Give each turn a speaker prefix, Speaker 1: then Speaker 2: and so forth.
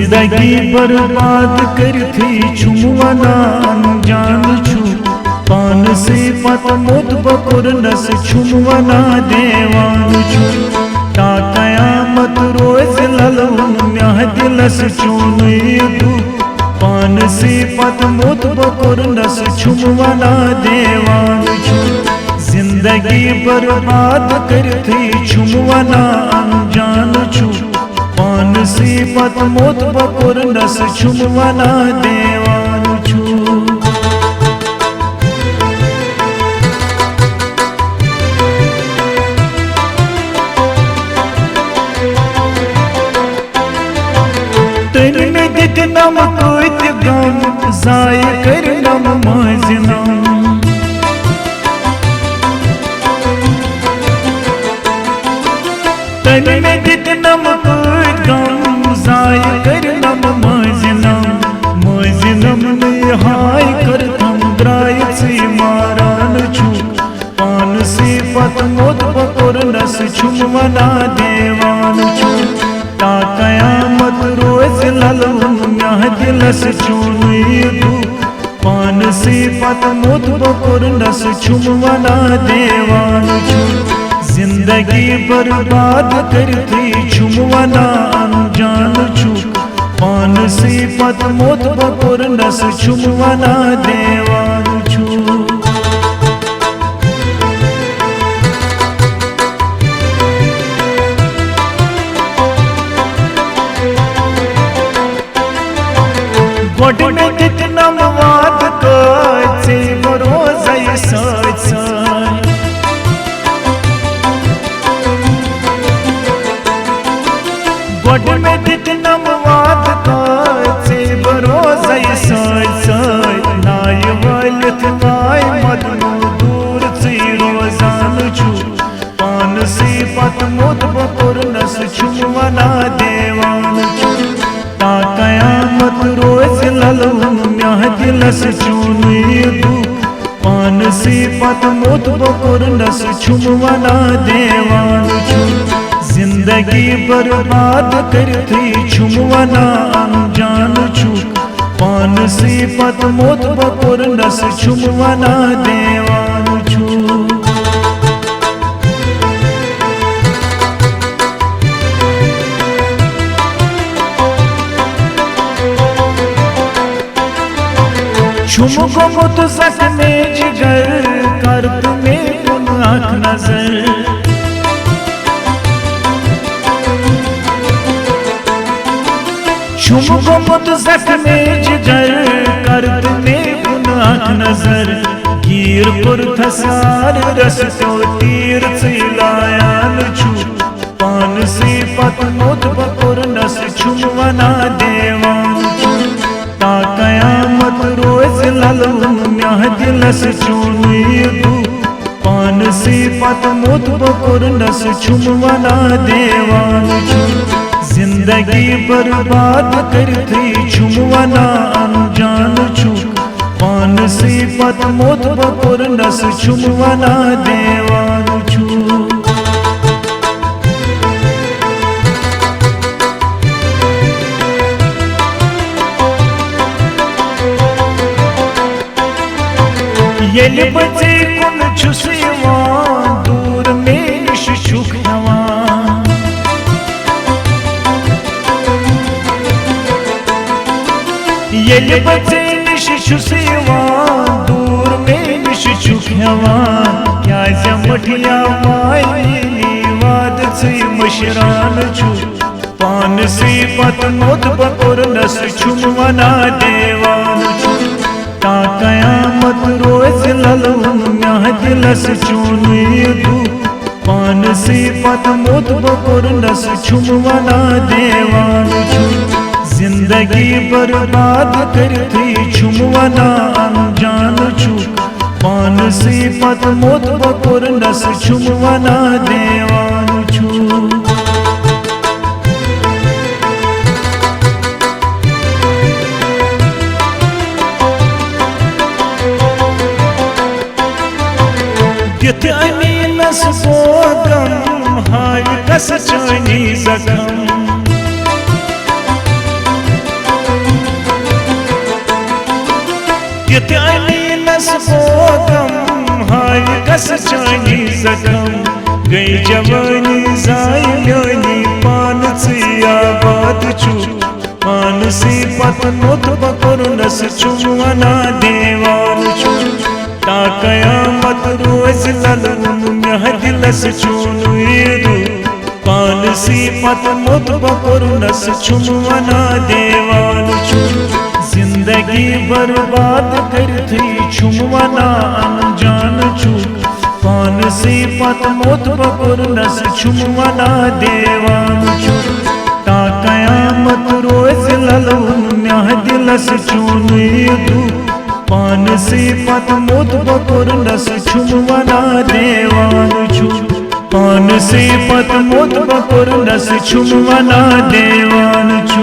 Speaker 1: जिंदगी बर्बाद करती छुम वनान जान छु पान से पत मोत बकुर नस छुम वना देवान छु ता कयामत रोज ललवन म्याह दिलस चून दू पान से पत मोत बकुर नस छुम वना देवान छु जिंदगी बर्बाद करती छुम वनान जान छु पान से पत मोत बकुर नस छुम वना देवान छु तन में दित नम कोइत गम जाय कर नम मजनम तन में दित नम कोइत गम जाय कर नम मजनम ने हाय कर थम द्राय से मारान छु पान से पत मोत बकुर नस छुम वना देवान छु ता कयामत रोज ललवन म्याह दिलस चून दू पान से पत मोत बकुर नस छुम वना देवान छु जिंदगी बर्बाद करती छुम वना अनजान छु पान से पत मोत बकुर नस छुम वना देवान छु गोड में दित नम वाद से बरोज सच गोड में दित नम वाद से बरोज सच नाय वलत नाय मदनु दूर से रोजान छु पान से पत मोत बकुर नस छुम वना देवान छु ता कयामत रोज ललवन म्याह दिलस चून दू पान से पत मोत बकुर नस छुम वना देवान छु जिंदगी बर्बाद करती छुम वना अनजान छु पान से पत मोत बकुर नस छुम वना देवान छु छुम गुमुत जख्मे जिगर कर तुम्हें कुन आँख नजर छुम गुमुत जख्मे जिगर कर तुम्हें कुन आँख नजर गिर पुर थसार रस तो तीर चिलायान छु पान से पत मोत बकुर नस छुम वना देवान छु ता कयामत रोज ललवन म्याह दिलस चून दू पान से पत मोत बकुर नस छुम वना देवान छु जिंदगी बर्बाद करती छुम वना अनजान छु पान से पत मोत बकुर नस छुम वना देवान छु येल बचे कुन छुस यवान दूर में निश छुक यवान येल बचे निश छुस यवान दूर में निश छुक यवान क्या जमठिया मायनी वाद से मशरान छु पान से पत मोत बकुर नस छुम वना देवान छु ता कयामत रोज ललवन म्याह दिलस चून दू पान से पत मोत बकुर नस छुम वना देवान छु जिंदगी बर्बाद करती छुम वना अनजान छु पान से पत मोत बकुर नस छुम वना देवान छु यथ अमीनस बोगम हाय कस चानी जखम दित अलीनस बोगम हाय कस चानी जखम गई जवानी जाय म्यानी पान आबाद छु पान से पत नोत बकुरनस चुमना देवान छु ता कयामत रोज ललुन म्यह दिलस चुनु ईदु पान से पत नोत बकुरनस चुमना देवान छु जिंदगी बर्बाद कर थी चुमना अनजान छु पान से पत मोत बकुरनस चुमना देवान छु ता कयामत रोज ललुन म्याह दिलस चुनु पान से पत मोत बकुरनस चुमना देवान छु पान से पत मोत बकुरनस चुमना देवान छु।